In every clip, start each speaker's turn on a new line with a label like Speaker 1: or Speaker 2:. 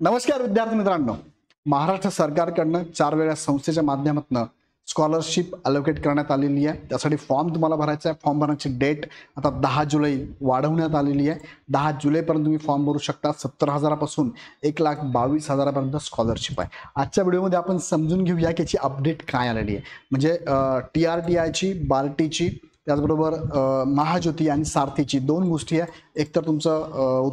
Speaker 1: नमस्कार विद्यार्थी मित्रांनो, महाराष्ट्र सरकारकडनं 4 वेळा संस्थेच्या माध्यमातून स्कॉलरशिप अलोकेट करण्यात आलेली आहे। त्यासाठी फॉर्म तुम्हाला भरायचा आहे। फॉर्म भरण्याची डेट आता 10 जुलै वाढवण्यात आलेली आहे। 10 जुलैपर्यंत तुम्ही फॉर्म भरू शकता। 70,000 पासून 1,22,000 पर्यंत स्कॉलरशिप आहे। आजच्या व्हिडिओमध्ये आपण समजून घेऊया की याची अपडेट काय आलेली आहे। म्हणजे TRTI ची, बार्टीची, त्याचबरोबर महाज्योती आणि सारथीची दोन गोष्टी आहे। एक तर तुमचं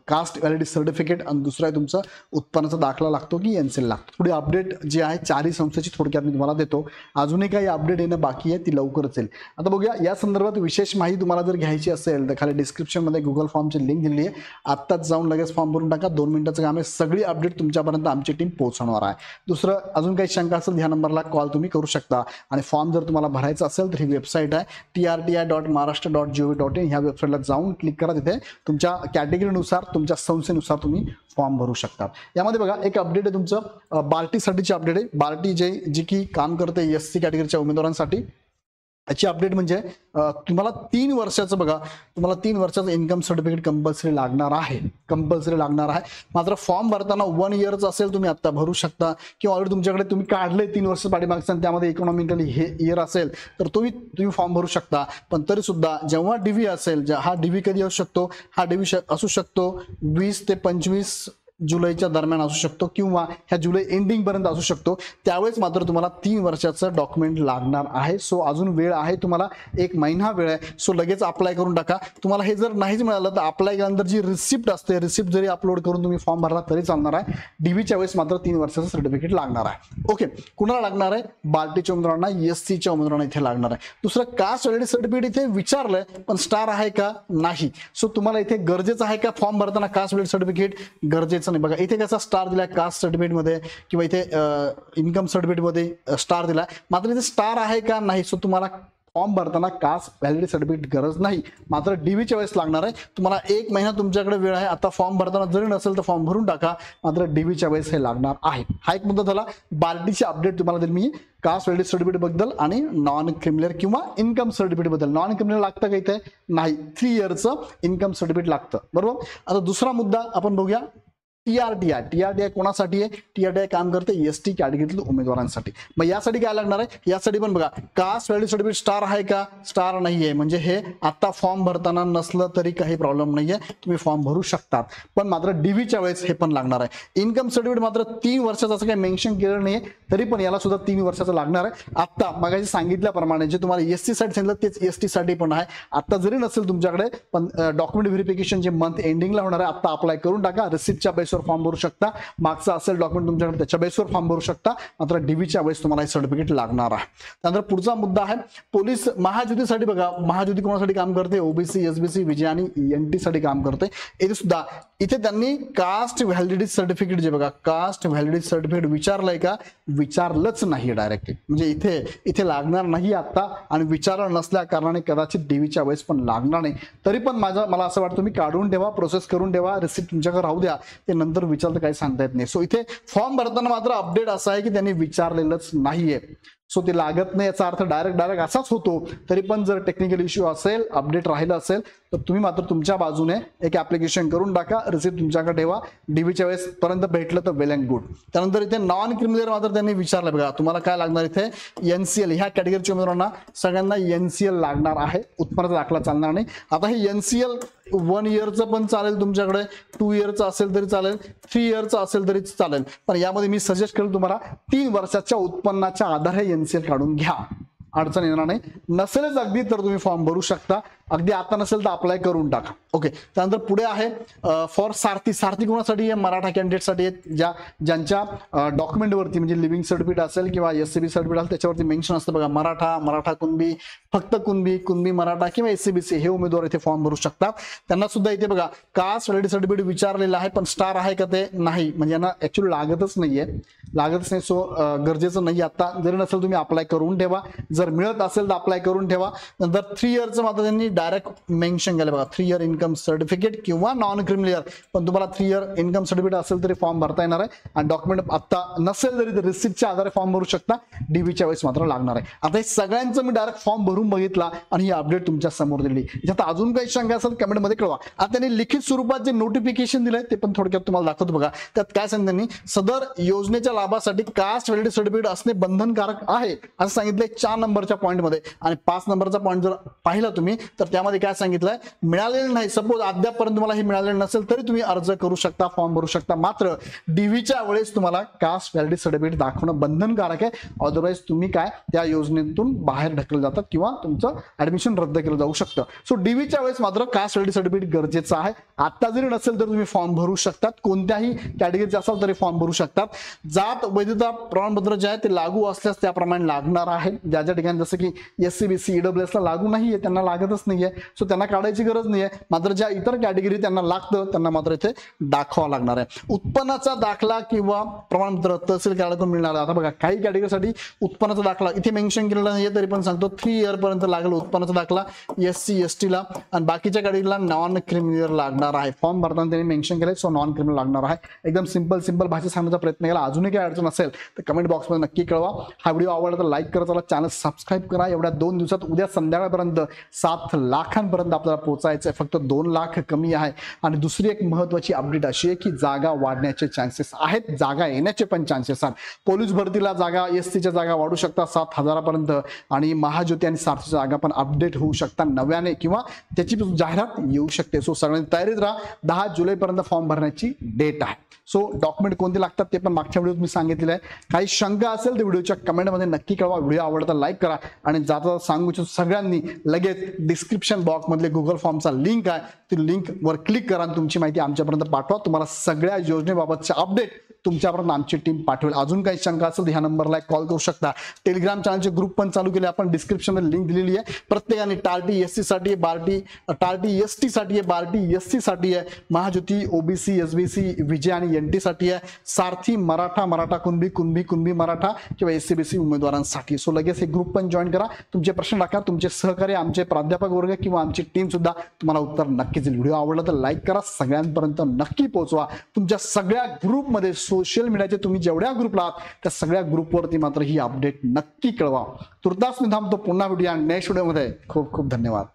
Speaker 1: कास्ट व्हॅलिडिटी सर्टिफिकेट आणि दुसरा आहे तुमचा उत्पन्नाचा दाखला लागतो की एनसीएल लागतो। थोडी अपडेट जी आहे चारही संस्थेची थोडक्यात मी तुम्हाला देतो। अजूनही काही अपडेट येणं बाकी आहे, ती लवकरच येईल। आता बघूया या संदर्भात विशेष माहिती तुम्हाला जर घ्यायची असेल तर खाली डिस्क्रिप्शनमध्ये गुगल फॉर्मची लिंक दिली आहे। आत्ताच जाऊन लगेच फॉर्म भरून टाका। 2 मिनिटाचं काम आहे। सगळी अपडेट तुमच्यापर्यंत आमची टीम पोहोचवणार आहे। दुसरं अजून काही शंका असेल ह्या नंबरला कॉल तुम्ही करू शकता। आणि फॉर्म जर तुम्हाला भरायचा असेल तर ही वेबसाईट आहे trti.maharashtra.gov.in। ह्या वेबसाईटला जाऊन क्लिक करा। तिथे तुमच्या कॅटेगरीनुसार, तुमच्या संस्थेनुसार तुम्ही फॉर्म भरू शकता। यामध्ये बघा एक अपडेट आहे तुमचं बार्टीसाठीची अपडेट आहे। बार्टी जी की काम करते SC कॅटेगरीच्या उमेदवारांसाठी। याची अपडेट म्हणजे तुम्हाला 3 वर्षाचं बघा, तुम्हाला 3 वर्षाचं इन्कम सर्टिफिकेट कंपल्सरी लागणार आहे। मात्र फॉर्म भरताना 1 इयरचं असेल तुम्ही आता भरू शकता, किंवा ऑलरेडी तुमच्याकडे तुम्ही काढले 3 वर्ष पाठीमागचं आणि त्यामध्ये इकॉनॉमिकली हे इयर असेल तर तुम्ही फॉर्म भरू शकता। पण तरी सुद्धा जेव्हा DV असेल, हा DV कधी असू शकतो, हा DV असू शकतो 20 ते 25 जुलैच्या दरम्यान असू शकतो, किंवा ह्या जुलै एंडिंग पर्यंत असू शकतो। त्यावेळेस मात्र तुम्हाला 3 वर्षाचं डॉक्युमेंट लागणार आहे। सो अजून वेळ आहे, तुम्हाला 1 महिना वेळ आहे। सो लगेच अप्लाय करून टाका। तुम्हाला हे जर नाहीच मिळालं तर अप्लाय केल्यानंतर जी रिसिप्ट असते, रिसिप्ट जरी अपलोड करून तुम्ही फॉर्म भरला तरी चालणार आहे। DVच्या वेळेस मात्र 3 वर्षाचं सर्टिफिकेट लागणार आहे। ओके, कुणाला लागणार आहे? बार्टीच्या उमेदवारांना, SCच्या उमेदवारांना इथे लागणार आहे। दुसरं कास्ट व्हॅलिडिटी सर्टिफिकेट इथे विचारलंय, पण स्टार आहे का? नाही। सो तुम्हाला इथे गरजेचं आहे का फॉर्म भरताना कास्ट व्हॅलिडिटी सर्टिफिकेट? गरजेचं नाही। बघा इथे कसा स्टार दिलाय कास्ट सर्टिफिकेट मध्ये, किंवा इथे इन्कम सर्टिफिकेट मध्ये स्टार दिलाय, मात्र इथे स्टार आहे का? नाही। सो तुम्हाला फॉर्म भरताना कास्ट व्हॅलिडिटी सर्टिफिकेट गरज नाही, मात्र DVच्या वेळेस लागणार आहे। तुम्हाला 1 महिना तुमच्याकडे वेळ आहे। आता फॉर्म भरताना जरी नसेल तर फॉर्म भरून टाका, मात्र DVच्या वेळेस हे लागणार आहे। हा एक मुद्दा झाला। बार्टीची अपडेट तुम्हाला दिली मी कास्ट व्हॅलिडिटी सर्टिफिकेट बद्दल आणि नॉन क्रिमिनल किंवा इन्कम सर्टिफिकेट बद्दल। नॉन क्रिमिनल लागतं का इथे? नाही। 3 इयरचं इन्कम सर्टिफिकेट लागतं, बरोबर। आता दुसरा मुद्दा आपण बघूया, TRTI कोणासाठी आहे? TRTI काम करते ST कॅटेगरीतील उमेदवारांसाठी। मग यासाठी काय लागणार आहे? यासाठी पण बघा कास्ट व्हॅलिडिटी सर्टिफिकेट स्टार आहे का? स्टार नाहीये, म्हणजे हे आता फॉर्म भरताना नसलं तरी काही प्रॉब्लेम नाहीये, तुम्ही फॉर्म भरू शकतात। पण मात्र DVच्या वेळेस हे पण लागणार आहे। इन्कम सर्टिफिकेट मात्र 3 वर्षाचं असं काही मेन्शन केलं नाहीये, तरी पण याला सुद्धा 3 वर्षाचं लागणार आहे। आता मगाशी सांगितल्याप्रमाणे जे तुम्हाला SC साठी सांगितलं तेच ST साठी पण आहे। आता जरी नसेल तुमच्याकडे, पण डॉक्युमेंट व्हेरिफिकेशन जे मंथ एंडिंगला होणार आहे, आता अप्लाय करून टाका। रिसिप्टच्या बेसवर फॉर्म भरू शकता। मागचा असेल डॉक्युमेंट तुमच्याकडे त्याच्या बेसवर फॉर्म भरू शकता, मात्र DVच्या वेळेस तुम्हाला हे सर्टिफिकेट लागणार आहे। त्यानंतर पुढचा मुद्दा आहे पोलीस महाज्योतीसाठी। बघा महाज्योती कोणासाठी काम करते? OBC, SBC, विजय आणि NT साठी काम करते। इथे सुद्धा त्यांनी कास्ट व्हॅलिडिटी सर्टिफिकेट जे बघा कास्ट व्हॅलिडिटी सर्टिफिकेट विचारलंय का? विचारलंच नाही डायरेक्टली, म्हणजे इथे लागणार नाही आता, आणि विचारलं नसल्या कारणाने कदाचित DVच्या वेळेस पण लागणार नाही। तरी पण मला असं वाटतं तुम्ही काढून ठेवा, प्रोसेस करून ठेवा, रिसिप्ट तुमच्याकडे राहू द्या, ते नंतर विचारलं काही सांगता येत नाही। सो इथे फॉर्म भरताना मात्र अपडेट असा आहे की त्यांनी विचारलेलंच नाहीये। सो ते लागत नाही याचा अर्थ डायरेक्ट असाच होतो। तरी पण जर टेक्निकल इश्यू असेल, अपडेट राहिलं असेल, तर तुम्ही मात्र तुमच्या बाजूने एक ऍप्लिकेशन करून टाका, रिसिप्ट तुमच्याकडे ठेवा। DVच्या वेळेस पर्यंत भेटलं तर वेल अँड गुड। त्यानंतर इथे नॉन क्रिमिनल मात्र त्यांनी विचारलं बघा, तुम्हाला काय लागणार? इथे NCL, ह्या कॅटेगरीच्या उमेदवारांना सगळ्यांना NCL लागणार आहे। उत्पन्नाचा दाखला चालणार नाही। आता हे NCL 1 इयरचं पण चालेल तुमच्याकडे, 2 इयरचं असेल तरी चालेल, 3 इयरचं असेल तरी चालेल, पण यामध्ये मी सजेस्ट करेल तुम्हाला 3 वर्षाच्या उत्पन्नाच्या आधारे NCL काढून घ्या, अडचण येणार नाही। नसेलच अगदी तर तुम्ही फॉर्म भरू शकता, अगदी आता नसेल तर अप्लाय करून टाका। ओके, त्यानंतर पुढे आहे फॉर सारथी कोणासाठी आहे? मराठा कॅन्डिडेटसाठी आहे, ज्यांच्या डॉक्युमेंटवरती म्हणजे लिव्हिंग सर्टिफिकेट असेल किंवा SCB सर्टिफिकेट असेल त्याच्यावरती मेन्शन असतं बघा मराठा कुणबी, फक्त कुणबी मराठा किंवा SCBC हे उमेदवार इथे फॉर्म भरू शकतात। त्यांना सुद्धा इथे बघा कास्ट व्हॅलिडिटी सर्टिफिकेट विचारलेलं आहे, पण स्टार आहे का? ते नाही, म्हणजे यांना ऍक्च्युअली लागतच नाही। सो गरजेचं नाही आता। जरी नसेल तुम्ही अप्लाय करून ठेवा, जर मिळत असेल तर अप्लाय करून ठेवा। नंतर 3 इयरचं मात्र त्यांनी डायरेक्ट मेन्शन केलं बघा 3 इयर इन्कम सर्टिफिकेट किंवा नॉन क्रिमिनल, पण तुम्हाला 3 इयर इन्कम सर्टिफिकेट असेल तरी फॉर्म भरता येणार आहे आणि डॉक्युमेंट आता नसेल तरी रिसिप्टच्या आधारे फॉर्म भरू शकता. डीबीच्या वेळेस मात्र लागणार आहे. आता हे सगळ्यांचं मी डायरेक्ट फॉर्म भरून बघितला आणि ही अपडेट तुमच्या समोर दिली. याच्यात अजून काही शंका असेल कमेंटमध्ये कळवा. आता त्यांनी लिखित स्वरूपात जे नोटिफिकेशन दिलंय ते पण थोडक्यात तुम्हाला दाखवतो बघा. त्यात काय सांगितलं त्यांनी, सदर योजनेच्या लाभासाठी कास्ट व्हॅलिडिटी सर्टिफिकेट असणे बंधनकारक आहे असं सांगितलंय 4 नंबरच्या पॉईंटमध्ये. आणि 5 नंबरचा पॉईंट जर पाहिला तुम्ही तर त्यामध्ये काय सांगितलंय, मिळालेलं नाही, सपोज अद्यापपर्यंत तुम्हाला हे मिळालेलं नसेल तरी तुम्ही अर्ज करू शकता, फॉर्म भरू शकता. मात्र डीव्हीच्या वेळेस तुम्हाला कास्ट व्हॅलिडिटी सर्टिफिकेट दाखवणं बंधनकारक आहे. अदरवाईज तुम्ही काय त्या योजनेतून बाहेर ढकलले जातात किंवा तुमचं ऍडमिशन रद्द केलं जाऊ शकतं. सो डीव्हीच्या वेळेस मात्र कास्ट व्हॅलिडिटी सर्टिफिकेट गरजेचं आहे. आता जरी नसेल तर तुम्ही फॉर्म भरू शकतात, कोणत्याही कॅटेगरीचे असाल तरी फॉर्म भरू शकतात. जात वैधता प्रमाणपत्र जे आहे ते लागू असल्यास त्याप्रमाणे लागणार आहे. ज्या ज्या ठिकाणी जसं की SC BC EWS ला लागू नाहीये, त्यांना लागतच नाहीये, सो त्यांना काढायची गरज नाहीये. मात्र ज्या इतर कॅटेगरी त्यांना लागतं त्यांना मात्र इथे दाखवावं लागणार आहे. उत्पन्नाचा दाखला किंवा प्रमाणपत्र तहसील कार्यालयाकडून मिळणार आहे. आता बघा काही कॅटेगरीसाठी उत्पन्नाचा दाखला इथे मेन्शन केलेला नाहीये तरी पण सांगतो 3 इयर पर्यंत लागेल उत्पन्नाचा दाखला SC ST ला, आणि बाकीच्या कॅटेगरीला नॉन क्रिमिनल लागणार आहे. फॉर्म भरताना त्यांनी मेन्शन केलंय, सो नॉन क्रिमिनल लागणार आहे. एकदम सिंपल भाषेत सांगण्याचा प्रयत्न केला. अजूनही काही अडचण असेल तर कमेंट बॉक्समध्ये नक्की कळवा. हा व्हिडिओ आवडला तर लाईक करा, चला चॅनल सबस्क्राईब करा. एवढ्या 2 दिवसात उद्या संध्याकाळपर्यंत 7 लाखांपर्यंत आपल्याला पोहोचायचं आहे. फक्त 2 लाख कमी आहे. आणि दुसरी एक महत्वाची अपडेट अशी आहे की जागा वाढण्याचे चान्सेस आहेत, जागा येण्याचे पण चान्सेस आहेत. पोलीस भरतीला जागा, SCच्या जागा वाढू शकतात 7,000 पर्यंत, आणि महाज्योती आणि सारथीच्या जागा पण अपडेट होऊ शकतात नव्याने किंवा त्याची जाहिरात येऊ शकते. सो सगळ्यांनी तयारीत राहा. 10 जुलैपर्यंत फॉर्म भरण्याची डेट आहे. सो डॉक्युमेंट कोणते लागतात ते पण मागच्या व्हिडिओत मी सांगितलेलं आहे. काही शंका असेल तर व्हिडिओच्या कमेंटमध्ये नक्की कळवा. व्हिडिओ आवडता लाईक करा आणि जाता सांगू इच्छितो सगळ्यांनी लगेच डिस्क्रिप्शन बॉक्समधले गुगल फॉर्मचा लिंक आहे, ती लिंक वर क्लिक करा आणि तुमची माहिती आमच्यापर्यंत पाठवा. तुम्हाला सगळ्या योजनेबाबतचे अपडेट तुमच्यापर्यंत आमची टीम पाठवेल. अजून काही शंका असेल तर ह्या नंबरला कॉल करू शकता. टेलिग्राम चॅनलचे ग्रुप पण चालू केले आपण, डिस्क्रिप्शनमध्ये लिंक दिलेली आहे. प्रत्येकाने टार्टी SC साठी आहे, बार्टी टार्टी ST साठी आहे, बार्टी SC साठी आहे, महाज्योती OBC SBC विजय आणि NT साठी आहे, सारथी मराठा कुणबी मराठा किंवा SC BC उमेदवारांसाठी. सो लगेच हे ग्रुप पण जॉईन करा. तुमचे प्रश्न टाका, तुमचे सहकारी आमचे प्राध्यापक वर्ग किंवा आमची टीम सुद्धा तुम्हाला उत्तर नक्कीच देईल. व्हिडिओ आवडला तर लाईक करा, सगळ्यांपर्यंत नक्की पोहोचवा. तुमच्या सगळ्या ग्रुपमध्ये सोशल मीडियाचे तुम्ही जेवढ्या ग्रुपला आहात त्या सगळ्या ग्रुपवरती मात्र ही अपडेट नक्की कळवा. तुर्तास मी थांबतो. पुन्हा भेटूया नेक्स्ट व्हिडिओमध्ये. खूप खूप धन्यवाद.